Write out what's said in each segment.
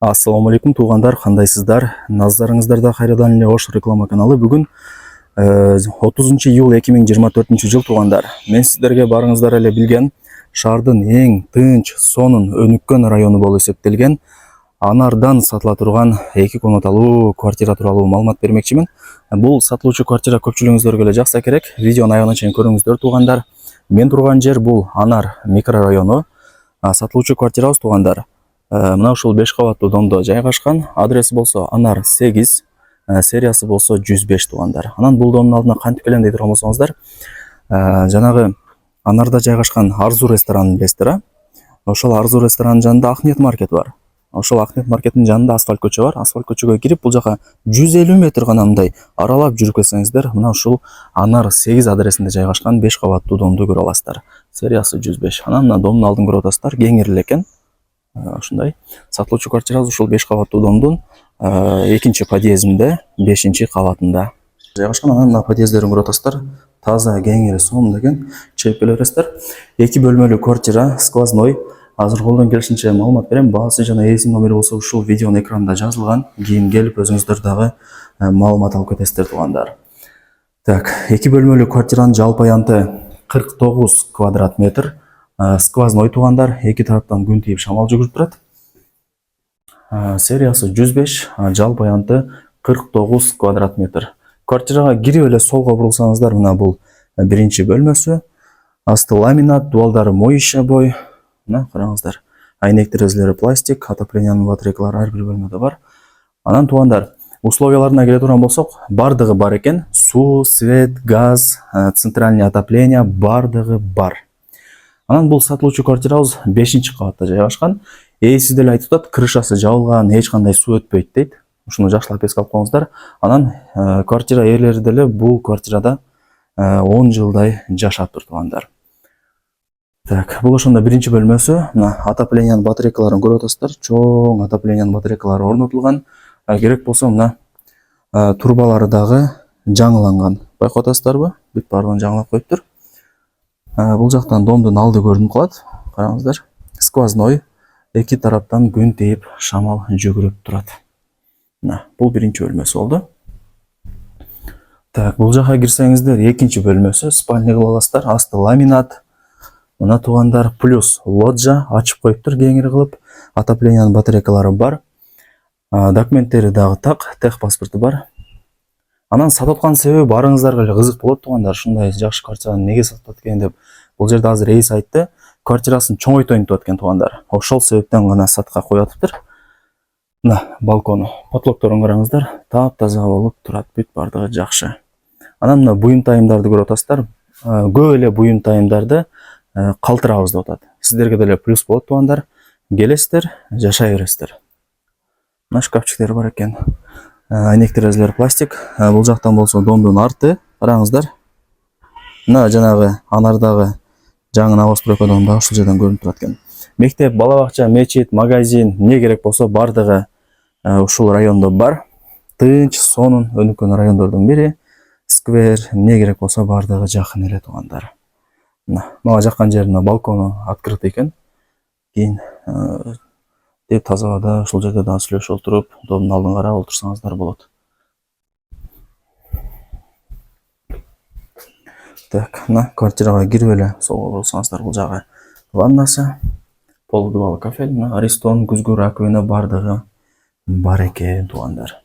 Ассаламу алейкум туғандар, қандайсыздар? Назарыңыздарда қайрадан эле Ош реклама каналы. Бүгін 30 июль 2024 жыл туғандар. Мен сіздерге барыңыздар эле билген шаардын эң тынч, сонун, өнүккөн району болуп эсептелген Анардан сатыла турган 2 комнаталуу квартира тууралуу маалымат бермекчимин. Бул сатылуучу квартира көпчүлүгүңүздөргө эле жакса керек. Видеону аягына чейин көрүңүздөр туғандар. Мен турган жер бул Анар микрорайону. Сатылуучу квартирабыз туғандар. Мына ушул 5 кабаттуу домдо жайгашкан. Адреси болсо Анар 8, сериясы болсо 105 туғандар. Анан бул домдун алдына кантип келем дей турган болсоңуздар, жанагы Анарда жайгашкан Арзу ресторанын билесиздер, ошол Арзу ресторанынын жанында Ахмет маркет бар. Ошол Ахмет маркеттин жанында асфальт көчө бар. Асфальт көчөгө кирип, бул жака 150 метр гана мындай аралап жүрүп келсеңиздер, мына ушул Анар 8 адресинде жайгашкан 5 кабаттуу домду көрө аласыздар. Сериясы 105. Анан мына домдун алдын көрүп атасыздар, кеңири эле экен. Ушундай сатылуучу квартирабыз ушул 5 кабаттуу домдун 2-чи подъездинде 5-чи кабатында жайгашкан. Анан мына подъездерин көрүп атасыздар. Таза, кеңири, сонун экен. Чейип келе бересиздер. 2 бөлмөлүү квартира, сквозной. Азыр колдон келишинче маалымат берем. Баасы жана эсим номери болсо ушул видеонун экранында жазылган. Кийин келип өзүңүздөр дагы маалымат алып кетесиздер тугандар. Так, 2 бөлмөлүү квартиранын жалпы аянты 49 квадрат метр. Сквозной тугандар, эки тараптан күн тийип шамал жүгүрүп турат. Сериясы 105, жалпы аянты 49 квадрат метр. Квартирага кирип эле солго бурулсаңыздар, мына бул биринчи бөлмөсү. Асты ламинат, дуалдары моюща бой. Мына караңыздар. Айнек терезелери пластик, отоплениянын батарейкалары ар бир бөлмөдө бар. Анан тугандар, условияларына келе турган болсок, бардыгы бар экен. Суу, свет, газ, центральный отопление бардыгы бар. Анан бул сатылуучу квартирабыз 5-чи кабатта жайгашкан. Ээси деле айтып атат, крышасы жабылган, эч кандай суу өтпөйт дейт. Ушуну жакшылап эске алып коюңуздар. Анан квартира ээлери деле бул квартирада 10 жылдай жашап тургандар. Так, бул ошондо биринчи бөлмөсү. Мына отоплениянын батарейкаларын көрүп атасыздар. Чоң отоплениянын батарейкалары орнотулган. Керек болсо мына турбалары дагы жаңыланган. Байкап атасыздарбы? Бүт баардыгын жаңылап коюптур. Бул жактан домдун алды көрүнүп калат. Караңыздар. Сквозной, эки тараптан күн тийип шамал жүгүрүп турат. Мына, бул биринчи бөлмөсү болду. Так, бул жака кирсеңиздер, экинчи бөлмөсү, спальня кылып аласыздар. Асты ламинат. Мына тугандар, плюс лоджа ачып коюптур кеңири кылып. Отоплениянын батарейкалары бар. Документтери дагы так, техпаспорту бар. Анан сатып аткан себеби барыңыздарга эле кызык болот тугандар. Ушундай жакшы квартираны неге сатып экен деп. Бул жерде азыр эйс айтты, квартирасын чоңойтоюн деп экен тугандар. Ошол себептен гана сатка коюп атыптыр. Мына балкону, потлокторун караңыздар, таап-таза болуп турат, бүт бардыгы жакшы. Анан мына буюм-тайымдарды көрүп атасыздар. Көп эле буюм-тайымдарды калтырабыз деп атат. Сиздерге деле плюс болот тугандар. Келесиздер, жашай бересиздер. Мына шкафчиктер бар экен. Айнек терезелер пластик. Бул жактан болсо домдун арты, караңыздар. Мына жанагы Анардагы жаңы новостройка домда ушул жерден көрүнүп турат экен. Мектеп, бала бакча, мечит, магазин, эмне керек болсо бардыгы ушул райондо бар. Тынч, сонун, өнүккөн райондордун бири. Сквер, эмне керек болсо бардыгы жакын эле тугандар. Мага жаккан жеринде балкону открыт экен. Кийин деп таза абада ушул жерде дагы сүйлөшүп отуруп, домдун алдын карап отурсаңыздар болот. Так, мына квартирага кирип эле солго бурулсаңыздар, бул жагы ваннасы, полудубалы кафель, мына Аристон, күзгү раковина бардыгы бар экен тугандар.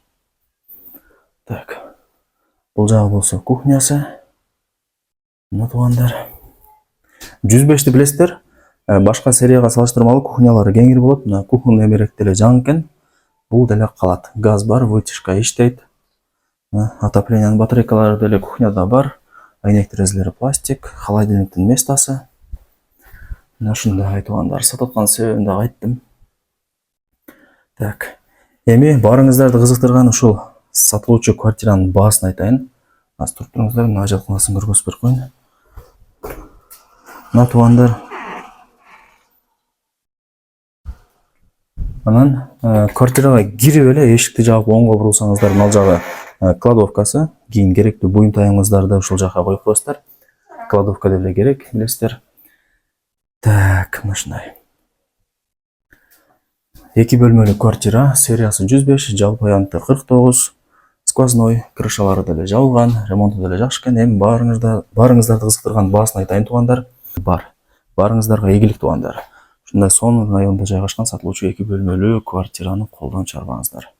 Так, бул жагы болсо кухнясы. Мына тугандар. 105-ти билесиздер. Башка серияга салыштырмалуу кухнялары кеңири болот. Мына кухонный эмерек деле жаңы экен. Бул деле калат. Газ бар, вытяжка иштейт. Отоплениянын батарейкалары деле кухняда бар. Айнек терезелери пластик, холодильниктин местасы. Мына ушундай тугандар. Сатып аткан себебин дагы айттым. Так, эми барыңыздарды кызыктырган ушул сатылуучу квартиранын баасын айтайын. Аз туруп туруңуздар, мына ажалканасын көргөзүп берип коеюн. Мына тугандар. Анан квартирага кирип эле эшикти жаап оңго бурулсаңыздар, мына жагы кладовкасы. Кийин керектүү буюм-тайымыңыздарды ушул жака коюп коесуздар. Кладовка деле керек, билесиздер. Так, мындай. 2 бөлмөлүү квартира, сериясы 105, жалпы аянты 49, сквозной, крышалары деле жабылган, ремонту деле жакшы экен. Эми баарыңыздарды кызыктырган баасын айтайын туугандар. Баарыңыздарга ийгилик туугандар. Ушундай сонун районда жайгашкан сатылуучу 2 бөлмөлүү квартираны колдон чарбаңыздар.